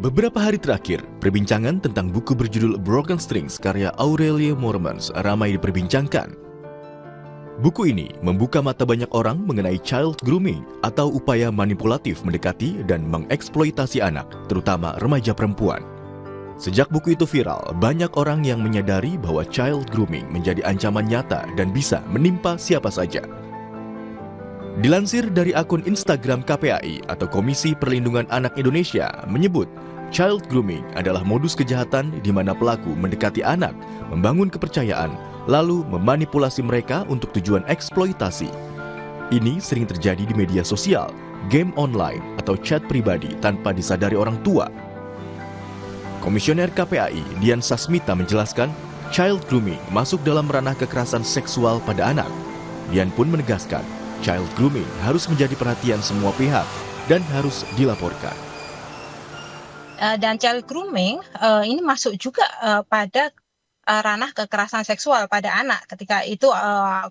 Beberapa hari terakhir, perbincangan tentang buku berjudul Broken Strings karya Aurelia Moormans ramai diperbincangkan. Buku ini membuka mata banyak orang mengenai child grooming atau upaya manipulatif mendekati dan mengeksploitasi anak, terutama remaja perempuan. Sejak buku itu viral, banyak orang yang menyadari bahwa child grooming menjadi ancaman nyata dan bisa menimpa siapa saja. Dilansir dari akun Instagram KPAI atau Komisi Perlindungan Anak Indonesia menyebut, child grooming adalah modus kejahatan di mana pelaku mendekati anak, membangun kepercayaan, lalu memanipulasi mereka untuk tujuan eksploitasi. Ini sering terjadi di media sosial, game online, atau chat pribadi tanpa disadari orang tua. Komisioner KPAI Dian Sasmita menjelaskan, child grooming masuk dalam ranah kekerasan seksual pada anak. Dian pun menegaskan, child grooming harus menjadi perhatian semua pihak dan harus dilaporkan. Dan child grooming ini masuk juga pada ranah kekerasan seksual pada anak ketika itu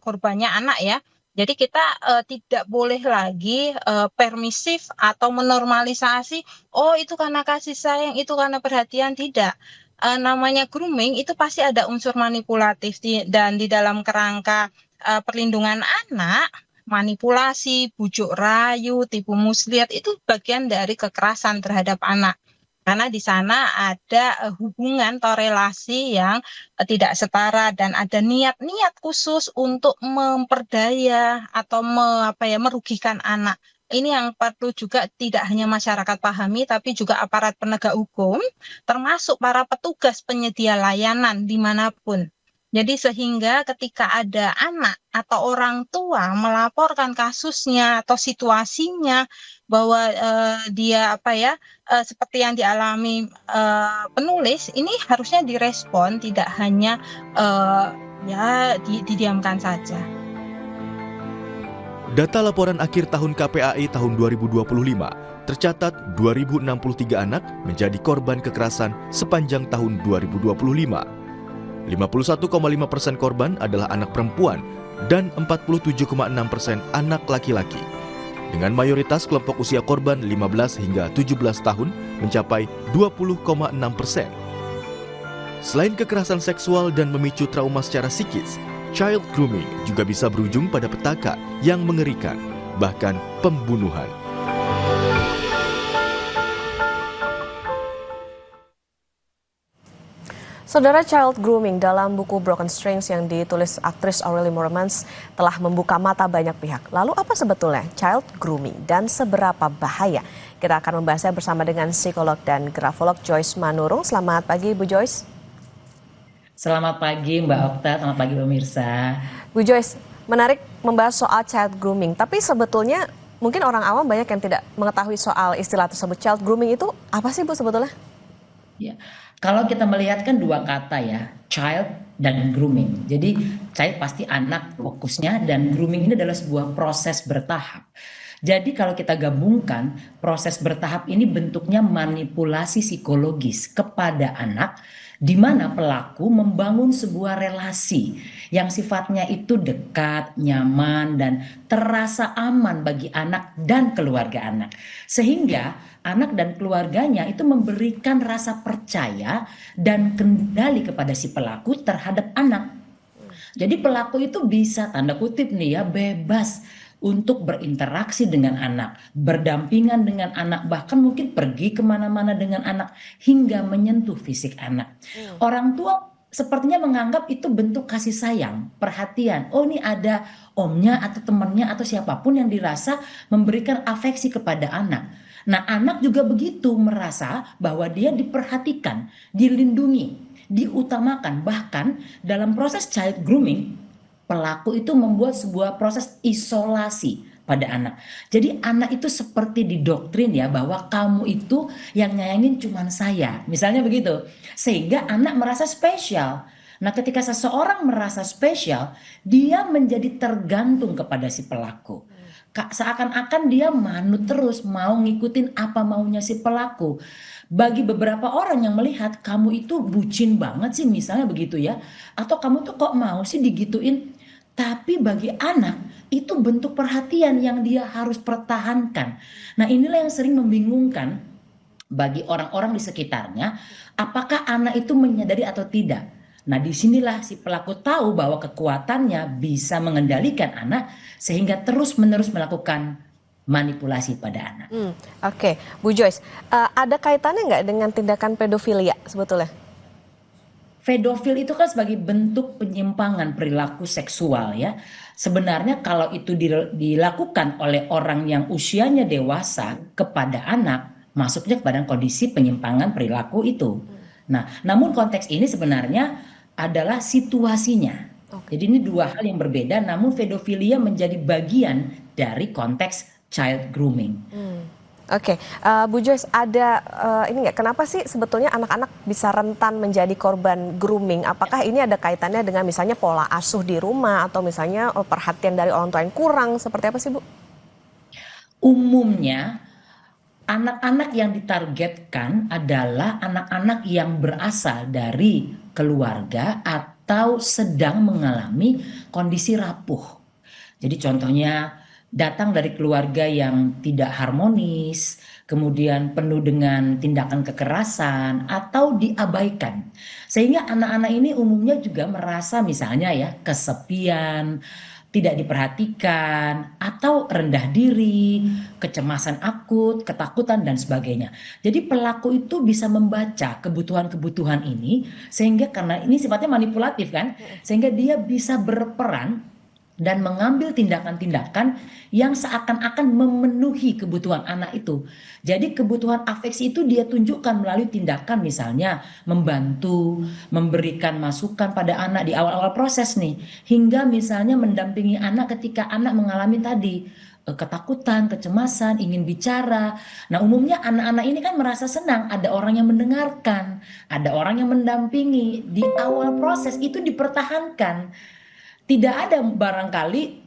korbannya anak ya. Jadi kita tidak boleh lagi permisif atau menormalisasi, oh itu karena kasih sayang, itu karena perhatian, tidak. Namanya grooming itu pasti ada unsur manipulatif dan di dalam kerangka perlindungan anak, manipulasi, bujuk rayu, tipu muslihat itu bagian dari kekerasan terhadap anak. Karena di sana ada hubungan atau relasi yang tidak setara dan ada niat-niat khusus untuk memperdaya atau merugikan anak. Ini yang perlu juga tidak hanya masyarakat pahami, tapi juga aparat penegak hukum, termasuk para petugas penyedia layanan dimanapun. Jadi sehingga ketika ada anak atau orang tua melaporkan kasusnya atau situasinya bahwa dia seperti yang dialami penulis, ini harusnya direspon, tidak hanya didiamkan saja. Data laporan akhir tahun KPAI tahun 2025 tercatat 2063 anak menjadi korban kekerasan sepanjang tahun 2025. 51,5% korban adalah anak perempuan dan 47,6% anak laki-laki. Dengan mayoritas kelompok usia korban 15 hingga 17 tahun mencapai 20,6%. Selain kekerasan seksual dan memicu trauma secara psikis, child grooming juga bisa berujung pada petaka yang mengerikan, bahkan pembunuhan. Saudara, child grooming dalam buku Broken Strings yang ditulis aktris Aurelia Moormans telah membuka mata banyak pihak. Lalu apa sebetulnya child grooming dan seberapa bahaya? Kita akan membahasnya bersama dengan psikolog dan grafolog Joyce Manurung. Selamat pagi, Bu Joyce. Selamat pagi Mbak Okta, selamat pagi pemirsa. Bu Joyce, menarik membahas soal child grooming, tapi sebetulnya mungkin orang awam banyak yang tidak mengetahui soal istilah tersebut. Child grooming itu apa sih Bu sebetulnya? Ya, kalau kita melihat kan dua kata ya, child dan grooming. Jadi child pasti anak fokusnya, dan grooming ini adalah sebuah proses bertahap. Jadi kalau kita gabungkan, proses bertahap ini bentuknya manipulasi psikologis kepada anak, di mana pelaku membangun sebuah relasi yang sifatnya itu dekat, nyaman, dan terasa aman bagi anak dan keluarga anak. Sehingga anak dan keluarganya itu memberikan rasa percaya dan kendali kepada si pelaku terhadap anak. Jadi pelaku itu bisa, tanda kutip nih ya, bebas untuk berinteraksi dengan anak, berdampingan dengan anak, bahkan mungkin pergi kemana-mana dengan anak, hingga menyentuh fisik anak. Orang tua sepertinya menganggap itu bentuk kasih sayang, perhatian. Oh, ini ada omnya atau temannya atau siapapun yang dirasa memberikan afeksi kepada anak. Nah, anak juga begitu, merasa bahwa dia diperhatikan, dilindungi, diutamakan. Bahkan dalam proses child grooming, pelaku itu membuat sebuah proses isolasi pada anak. Jadi anak itu seperti didoktrin ya, bahwa kamu itu yang nyayangin cuman saya. Misalnya begitu. Sehingga anak merasa spesial. Nah, ketika seseorang merasa spesial, dia menjadi tergantung kepada si pelaku. Seakan-akan dia manut terus, mau ngikutin apa maunya si pelaku. Bagi beberapa orang yang melihat kamu itu bucin banget sih, misalnya begitu ya, atau kamu tuh kok mau sih digituin. Tapi bagi anak itu bentuk perhatian yang dia harus pertahankan. Nah, inilah yang sering membingungkan bagi orang-orang di sekitarnya, apakah anak itu menyadari atau tidak. Nah, disinilah si pelaku tahu bahwa kekuatannya bisa mengendalikan anak sehingga terus-menerus melakukan manipulasi pada anak. Oke, Bu Joyce, ada kaitannya nggak dengan tindakan pedofilia sebetulnya? Pedofil itu kan sebagai bentuk penyimpangan perilaku seksual ya. Sebenarnya kalau itu dilakukan oleh orang yang usianya dewasa kepada anak, masuknya kepada kondisi penyimpangan perilaku itu. Nah, namun konteks ini sebenarnya adalah situasinya. Jadi ini dua hal yang berbeda, namun pedofilia menjadi bagian dari konteks child grooming. Oke, Bu Joyce, ada ini nggak? Kenapa sih sebetulnya anak-anak bisa rentan menjadi korban grooming? Apakah ini ada kaitannya dengan misalnya pola asuh di rumah atau misalnya perhatian dari orang tua yang kurang? Seperti apa sih, Bu? Umumnya anak-anak yang ditargetkan adalah anak-anak yang berasal dari keluarga atau sedang mengalami kondisi rapuh. Jadi contohnya datang dari keluarga yang tidak harmonis, kemudian penuh dengan tindakan kekerasan atau diabaikan. Sehingga anak-anak ini umumnya juga merasa misalnya ya kesepian, tidak diperhatikan, atau rendah diri, kecemasan akut, ketakutan, dan sebagainya. Jadi pelaku itu bisa membaca kebutuhan-kebutuhan ini, sehingga karena ini sifatnya manipulatif kan, sehingga dia bisa berperan dan mengambil tindakan-tindakan yang seakan-akan memenuhi kebutuhan anak itu. Jadi kebutuhan afeksi itu dia tunjukkan melalui tindakan misalnya membantu, memberikan masukan pada anak di awal-awal proses nih. Hingga misalnya mendampingi anak ketika anak mengalami tadi ketakutan, kecemasan, ingin bicara. Nah, umumnya anak-anak ini kan merasa senang ada orang yang mendengarkan, ada orang yang mendampingi. Di awal proses itu dipertahankan. Tidak ada barangkali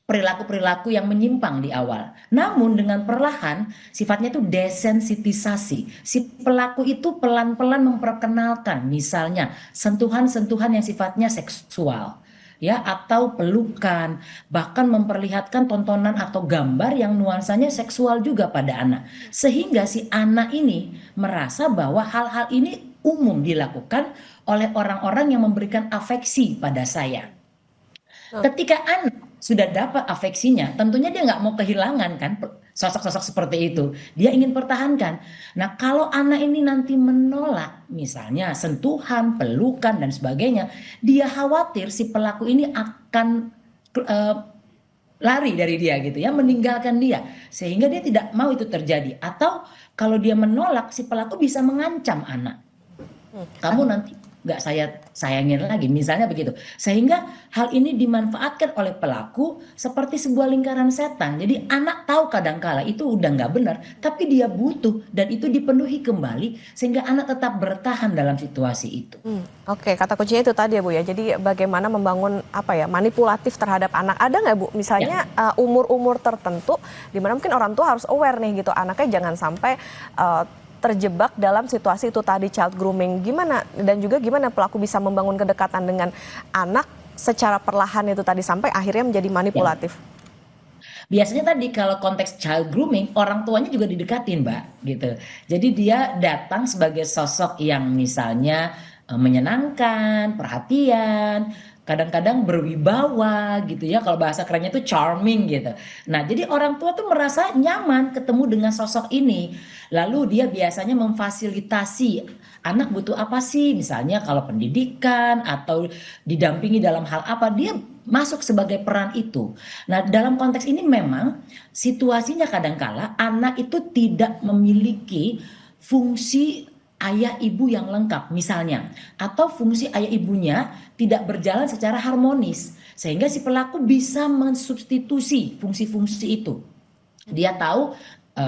perilaku-perilaku yang menyimpang di awal. Namun dengan perlahan sifatnya itu desensitisasi. Si pelaku itu pelan-pelan memperkenalkan misalnya sentuhan-sentuhan yang sifatnya seksual. Ya, atau pelukan, bahkan memperlihatkan tontonan atau gambar yang nuansanya seksual juga pada anak. Sehingga si anak ini merasa bahwa hal-hal ini umum dilakukan oleh orang-orang yang memberikan afeksi pada saya. Ketika anak sudah dapat afeksinya, tentunya dia nggak mau kehilangan kan sosok-sosok seperti itu. Dia ingin pertahankan. Nah, kalau anak ini nanti menolak, misalnya sentuhan, pelukan, dan sebagainya, dia khawatir si pelaku ini akan lari dari dia gitu ya, meninggalkan dia. Sehingga dia tidak mau itu terjadi. Atau kalau dia menolak, si pelaku bisa mengancam anak. Kamu nanti nggak saya sayangin lagi, misalnya begitu. Sehingga hal ini dimanfaatkan oleh pelaku seperti sebuah lingkaran setan. Jadi anak tahu kadangkala itu udah nggak benar, tapi dia butuh dan itu dipenuhi kembali sehingga anak tetap bertahan dalam situasi itu. Oke, kata kuncinya itu tadi ya Bu ya. Jadi bagaimana membangun manipulatif terhadap anak. Ada nggak Bu misalnya umur-umur tertentu di mana mungkin orang tua harus aware nih gitu, anaknya jangan sampai terjebak dalam situasi itu tadi child grooming. Gimana dan juga gimana pelaku bisa membangun kedekatan dengan anak secara perlahan itu tadi sampai akhirnya menjadi manipulatif. Biasanya tadi kalau konteks child grooming, orang tuanya juga didekatin, Mbak, gitu. Jadi dia datang sebagai sosok yang misalnya menyenangkan, perhatian, kadang-kadang berwibawa gitu ya, kalau bahasa kerennya itu charming gitu. Nah, jadi orang tua tuh merasa nyaman ketemu dengan sosok ini. Lalu dia biasanya memfasilitasi anak butuh apa sih, misalnya kalau pendidikan atau didampingi dalam hal apa, dia masuk sebagai peran itu. Nah, dalam konteks ini memang situasinya kadangkala anak itu tidak memiliki fungsi ayah ibu yang lengkap misalnya, atau fungsi ayah ibunya tidak berjalan secara harmonis sehingga si pelaku bisa mensubstitusi fungsi-fungsi itu. Dia tahu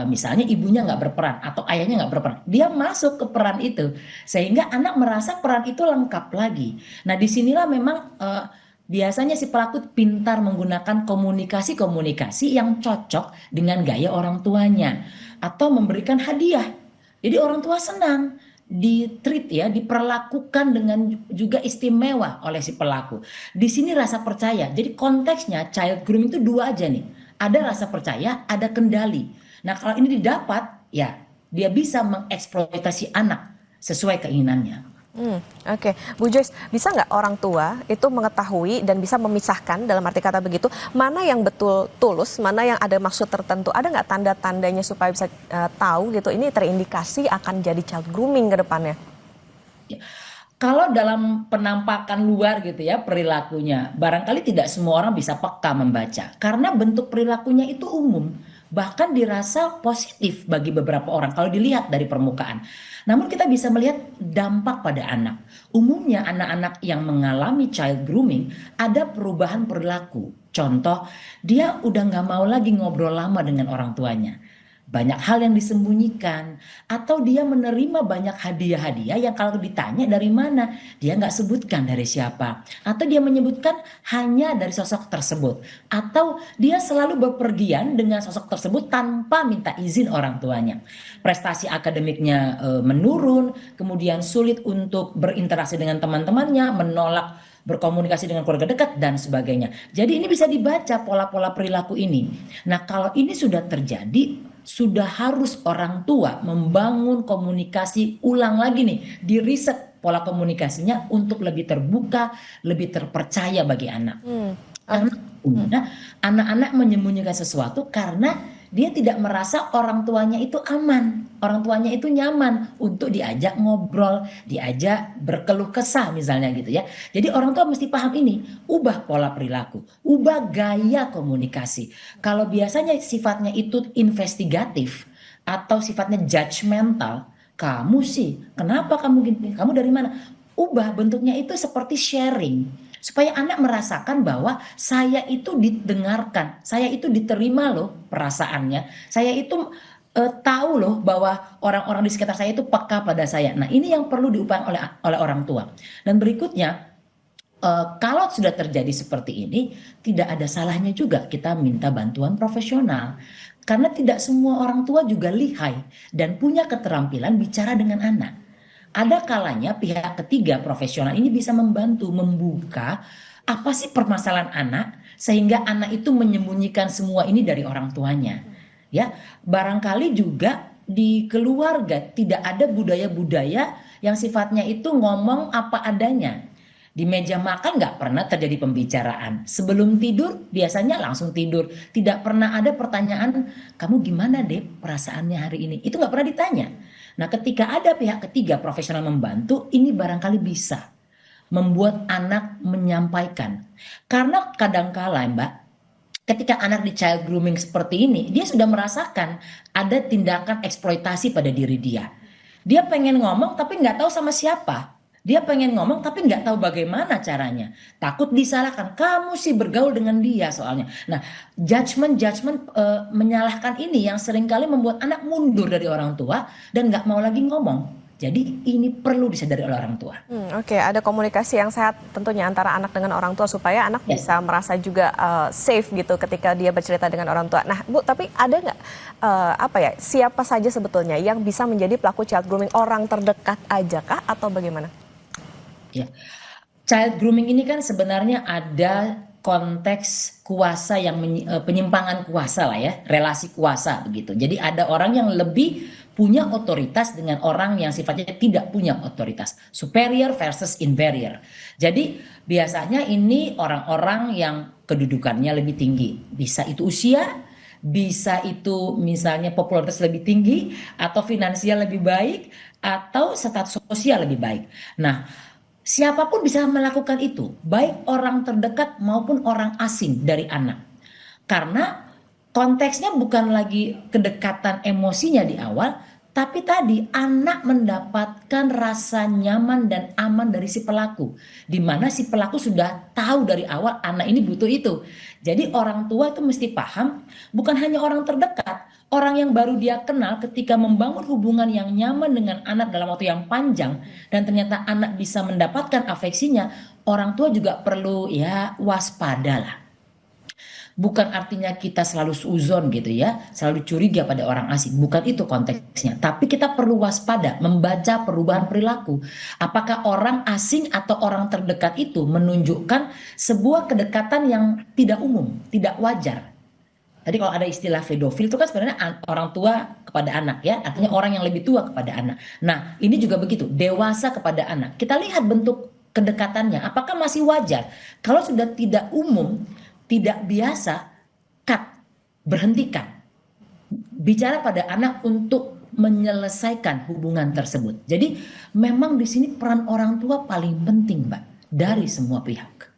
misalnya ibunya nggak berperan atau ayahnya nggak berperan, dia masuk ke peran itu sehingga anak merasa peran itu lengkap lagi. Nah, disinilah memang biasanya si pelaku pintar menggunakan komunikasi-komunikasi yang cocok dengan gaya orang tuanya atau memberikan hadiah. Jadi orang tua senang ditreat ya, diperlakukan dengan juga istimewa oleh si pelaku. Di sini rasa percaya. Jadi konteksnya child grooming itu dua aja nih. Ada rasa percaya, ada kendali. Nah, kalau ini didapat ya dia bisa mengeksploitasi anak sesuai keinginannya. Oke, Bu Joyce, bisa nggak orang tua itu mengetahui dan bisa memisahkan dalam arti kata begitu, mana yang betul tulus, mana yang ada maksud tertentu, ada nggak tanda-tandanya supaya bisa tahu gitu, ini terindikasi akan jadi child grooming ke depannya? Kalau dalam penampakan luar gitu ya perilakunya, barangkali tidak semua orang bisa peka membaca. Karena bentuk perilakunya itu umum, bahkan dirasa positif bagi beberapa orang kalau dilihat dari permukaan. Namun kita bisa melihat dampak pada anak. Umumnya anak-anak yang mengalami child grooming ada perubahan perilaku. Contoh, dia udah nggak mau lagi ngobrol lama dengan orang tuanya. Banyak hal yang disembunyikan, atau dia menerima banyak hadiah-hadiah yang kalau ditanya dari mana, dia nggak sebutkan dari siapa, atau dia menyebutkan hanya dari sosok tersebut, atau dia selalu bepergian dengan sosok tersebut tanpa minta izin orang tuanya. Prestasi akademiknya menurun, kemudian sulit untuk berinteraksi dengan teman-temannya, menolak berkomunikasi dengan keluarga dekat dan sebagainya. Jadi ini bisa dibaca pola-pola perilaku ini. Nah, kalau ini sudah terjadi, sudah harus orang tua membangun komunikasi ulang lagi nih, di riset pola komunikasinya untuk lebih terbuka, lebih terpercaya bagi anak. Karena anak-anak menyembunyikan sesuatu karena dia tidak merasa orang tuanya itu aman, orang tuanya itu nyaman untuk diajak ngobrol, diajak berkeluh kesah misalnya gitu ya. Jadi orang tua mesti paham ini, ubah pola perilaku, ubah gaya komunikasi. Kalau biasanya sifatnya itu investigatif atau sifatnya judgmental, kamu sih, kenapa kamu gini, kamu dari mana? Ubah bentuknya itu seperti sharing. Supaya anak merasakan bahwa saya itu didengarkan, saya itu diterima loh perasaannya, saya itu tahu loh bahwa orang-orang di sekitar saya itu peka pada saya. Nah, ini yang perlu diupayakan oleh orang tua. Dan berikutnya, kalau sudah terjadi seperti ini, tidak ada salahnya juga kita minta bantuan profesional. Karena tidak semua orang tua juga lihai dan punya keterampilan bicara dengan anak. Ada kalanya pihak ketiga profesional ini bisa membantu membuka apa sih permasalahan anak sehingga anak itu menyembunyikan semua ini dari orang tuanya. Ya, barangkali juga di keluarga tidak ada budaya-budaya yang sifatnya itu ngomong apa adanya. Di meja makan nggak pernah terjadi pembicaraan. Sebelum tidur biasanya langsung tidur. Tidak pernah ada pertanyaan, kamu gimana deh perasaannya hari ini? Itu nggak pernah ditanya. Nah, ketika ada pihak ketiga profesional membantu, ini barangkali bisa membuat anak menyampaikan. Karena kadangkala Mbak, ketika anak di child grooming seperti ini, dia sudah merasakan ada tindakan eksploitasi pada diri dia. Dia pengen ngomong tapi nggak tahu sama siapa. Dia pengen ngomong tapi nggak tahu bagaimana caranya. Takut disalahkan. Kamu sih bergaul dengan dia soalnya. Nah, judgment menyalahkan ini yang seringkali membuat anak mundur dari orang tua dan nggak mau lagi ngomong. Jadi ini perlu disadari oleh orang tua. Oke, ada komunikasi yang sehat tentunya antara anak dengan orang tua supaya anak bisa merasa juga safe gitu ketika dia bercerita dengan orang tua. Nah, Bu, tapi ada nggak siapa saja sebetulnya yang bisa menjadi pelaku child grooming, orang terdekat aja kah atau bagaimana? Ya, child grooming ini kan sebenarnya ada konteks kuasa yang penyimpangan kuasa lah ya, relasi kuasa begitu. Jadi ada orang yang lebih punya otoritas dengan orang yang sifatnya tidak punya otoritas, superior versus inferior. Jadi biasanya ini orang-orang yang kedudukannya lebih tinggi, bisa itu usia, bisa itu misalnya popularitas lebih tinggi, atau finansial lebih baik, atau status sosial lebih baik. Nah, siapapun bisa melakukan itu, baik orang terdekat maupun orang asing dari anak. Karena konteksnya bukan lagi kedekatan emosinya di awal, tapi tadi anak mendapatkan rasa nyaman dan aman dari si pelaku. Di mana si pelaku sudah tahu dari awal anak ini butuh itu. Jadi orang tua itu mesti paham, bukan hanya orang terdekat, orang yang baru dia kenal ketika membangun hubungan yang nyaman dengan anak dalam waktu yang panjang dan ternyata anak bisa mendapatkan afeksinya, orang tua juga perlu ya waspada lah. Bukan artinya kita selalu suuzon gitu ya, selalu curiga pada orang asing, bukan itu konteksnya. Tapi kita perlu waspada, membaca perubahan perilaku. Apakah orang asing atau orang terdekat itu menunjukkan sebuah kedekatan yang tidak umum, tidak wajar. Tadi kalau ada istilah pedofil itu kan sebenarnya orang tua kepada anak ya, artinya orang yang lebih tua kepada anak. Nah, ini juga begitu, dewasa kepada anak. Kita lihat bentuk kedekatannya, apakah masih wajar? Kalau sudah tidak umum, tidak biasa, cut, berhentikan. Bicara pada anak untuk menyelesaikan hubungan tersebut. Jadi memang di sini peran orang tua paling penting, Mbak, dari semua pihak.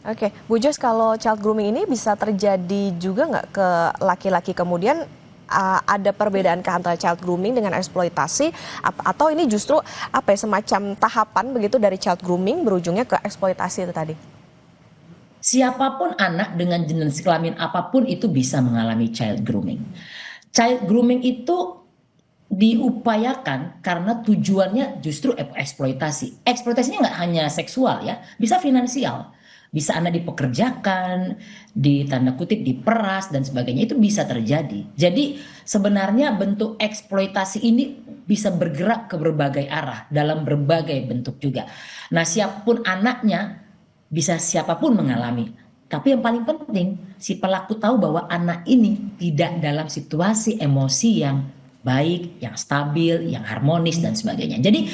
Oke, Bu Joyce, kalau child grooming ini bisa terjadi juga nggak ke laki-laki kemudian ada perbedaan antara child grooming dengan eksploitasi atau ini justru apa ya, semacam tahapan begitu dari child grooming berujungnya ke eksploitasi itu tadi? Siapapun anak dengan jenis kelamin apapun itu bisa mengalami child grooming. Child grooming itu diupayakan karena tujuannya justru eksploitasi. Eksploitasinya nggak hanya seksual ya, bisa finansial. Bisa anak dipekerjakan, tanda kutip diperas dan sebagainya, itu bisa terjadi. Jadi sebenarnya bentuk eksploitasi ini bisa bergerak ke berbagai arah dalam berbagai bentuk juga. Nah, siapapun anaknya bisa siapapun mengalami. Tapi yang paling penting si pelaku tahu bahwa anak ini tidak dalam situasi emosi yang baik, yang stabil, yang harmonis dan sebagainya. Jadi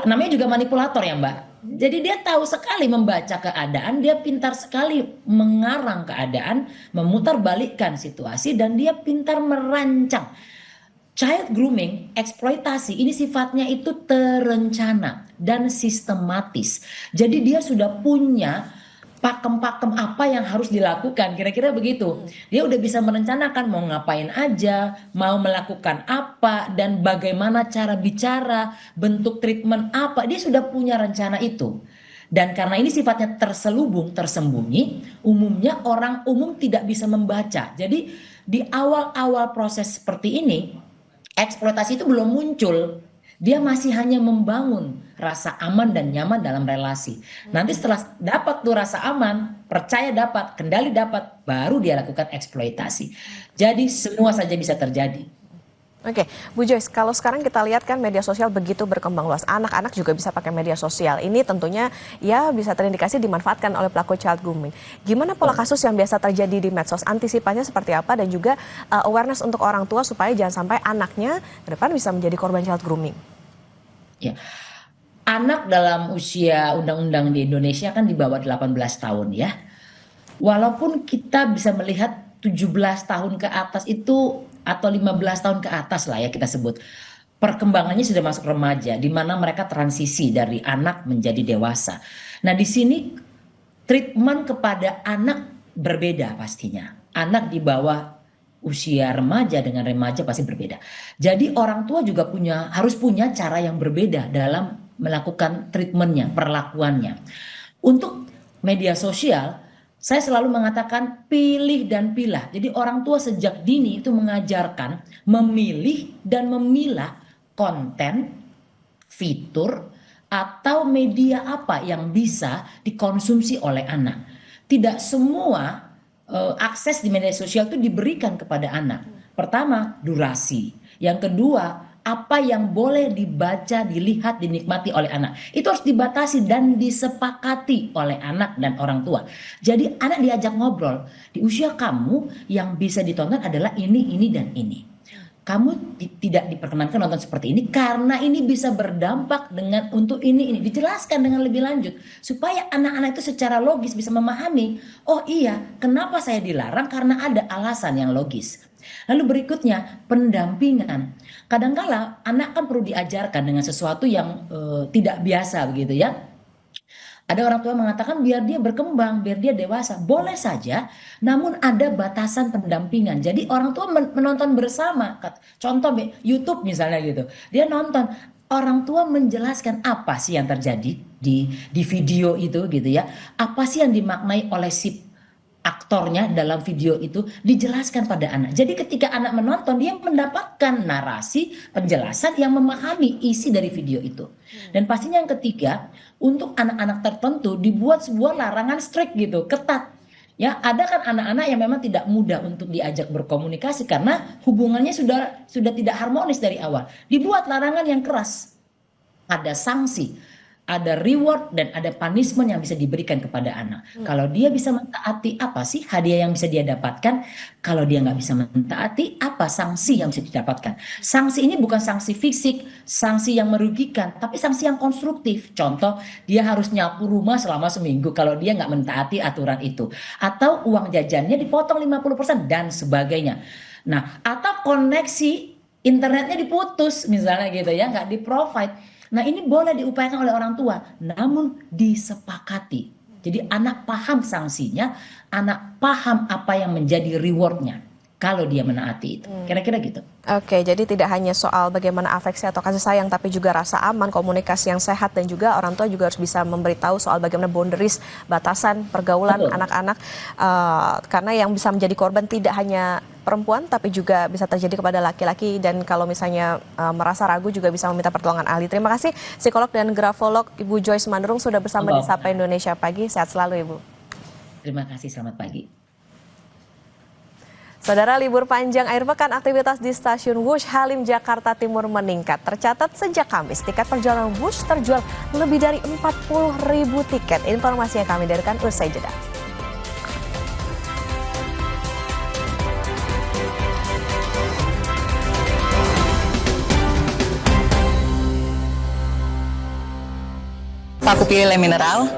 namanya juga manipulator ya Mbak. Jadi dia tahu sekali membaca keadaan, dia pintar sekali mengarang keadaan, memutarbalikkan situasi, dan dia pintar merancang. Child grooming, eksploitasi, ini sifatnya itu terencana dan sistematis. Jadi dia sudah punya pakem-pakem apa yang harus dilakukan, kira-kira begitu. Dia udah bisa merencanakan mau ngapain aja, mau melakukan apa, dan bagaimana cara bicara, bentuk treatment apa, dia sudah punya rencana itu. Dan karena ini sifatnya terselubung, tersembunyi, umumnya orang umum tidak bisa membaca. Jadi di awal-awal proses seperti ini, eksploitasi itu belum muncul. Dia masih hanya membangun rasa aman dan nyaman dalam relasi. Nanti setelah dapat tuh rasa aman, percaya dapat, kendali dapat, baru dia lakukan eksploitasi. Jadi semua saja bisa terjadi. Oke, Bu Joyce, kalau sekarang kita lihat kan media sosial begitu berkembang luas. Anak-anak juga bisa pakai media sosial. Ini tentunya ya bisa terindikasi dimanfaatkan oleh pelaku child grooming. Gimana pola kasus yang biasa terjadi di medsos? Antisipannya seperti apa dan juga awareness untuk orang tua supaya jangan sampai anaknya ke depan bisa menjadi korban child grooming? Ya. Anak dalam usia undang-undang di Indonesia kan di bawah 18 tahun ya. Walaupun kita bisa melihat 17 tahun ke atas itu atau 15 tahun ke atas lah ya kita sebut. Perkembangannya sudah masuk remaja di mana mereka transisi dari anak menjadi dewasa. Nah, di sini treatment kepada anak berbeda pastinya. Anak di bawah usia remaja dengan remaja pasti berbeda. Jadi orang tua juga harus punya cara yang berbeda dalam melakukan treatmentnya, perlakuannya. Untuk media sosial, saya selalu mengatakan pilih dan pilah. Jadi orang tua sejak dini itu mengajarkan memilih dan memilah konten, fitur, atau media apa yang bisa dikonsumsi oleh anak. Tidak semua akses di media sosial itu diberikan kepada anak. Pertama, durasi. Yang kedua, apa yang boleh dibaca, dilihat, dinikmati oleh anak. Itu harus dibatasi dan disepakati oleh anak dan orang tua. Jadi anak diajak ngobrol. Di usia kamu yang bisa ditonton adalah ini, dan ini. Kamu tidak diperkenankan nonton seperti ini karena ini bisa berdampak untuk ini. Dijelaskan dengan lebih lanjut supaya anak-anak itu secara logis bisa memahami, oh iya, kenapa saya dilarang, karena ada alasan yang logis. Lalu berikutnya pendampingan. Kadangkala anak kan perlu diajarkan dengan sesuatu yang tidak biasa begitu ya. Ada orang tua mengatakan biar dia berkembang, biar dia dewasa. Boleh saja, namun ada batasan pendampingan. Jadi orang tua menonton bersama. Contoh YouTube misalnya gitu. Dia nonton, orang tua menjelaskan apa sih yang terjadi di video itu gitu ya. Apa sih yang dimaknai oleh si aktornya dalam video itu, dijelaskan pada anak. Jadi ketika anak menonton, dia mendapatkan narasi, penjelasan yang memahami isi dari video itu. Dan pastinya yang ketiga, untuk anak-anak tertentu dibuat sebuah larangan strict gitu, ketat. Ya, ada kan anak-anak yang memang tidak mudah untuk diajak berkomunikasi karena hubungannya sudah tidak harmonis dari awal. Dibuat larangan yang keras. Ada sanksi. ada reward dan ada punishment yang bisa diberikan kepada anak. Kalau dia bisa mentaati, apa sih hadiah yang bisa dia dapatkan? Kalau dia nggak bisa mentaati, apa sanksi yang bisa didapatkan? Sanksi ini bukan sanksi fisik, sanksi yang merugikan, tapi sanksi yang konstruktif. Contoh, dia harus nyapu rumah selama seminggu kalau dia nggak mentaati aturan itu. Atau uang jajannya dipotong 50% dan sebagainya. Nah, atau koneksi internetnya diputus misalnya gitu ya, nggak di-provide. Nah, ini boleh diupayakan oleh orang tua, namun disepakati. Jadi anak paham sanksinya, anak paham apa yang menjadi rewardnya kalau dia menaati itu. Kira-kira gitu. Oke, jadi tidak hanya soal bagaimana afeksi atau kasih sayang, tapi juga rasa aman, komunikasi yang sehat, dan juga orang tua juga harus bisa memberitahu soal bagaimana boundaries, batasan pergaulan Betul. anak-anak. Karena yang bisa menjadi korban tidak hanya perempuan, tapi juga bisa terjadi kepada laki-laki, dan kalau misalnya merasa ragu juga bisa meminta pertolongan ahli. Terima kasih psikolog dan grafolog Ibu Joyce Manurung sudah bersama di Sapa Indonesia Pagi. Sehat selalu Ibu. Terima kasih, selamat pagi. Saudara, libur panjang akhir pekan, aktivitas di stasiun Wush Halim Jakarta Timur meningkat. Tercatat sejak Kamis, tiket perjalanan Wush terjual lebih dari 40.000 tiket. Informasi yang kami hadirkan usai jeda. Aku pilih Le Mineral.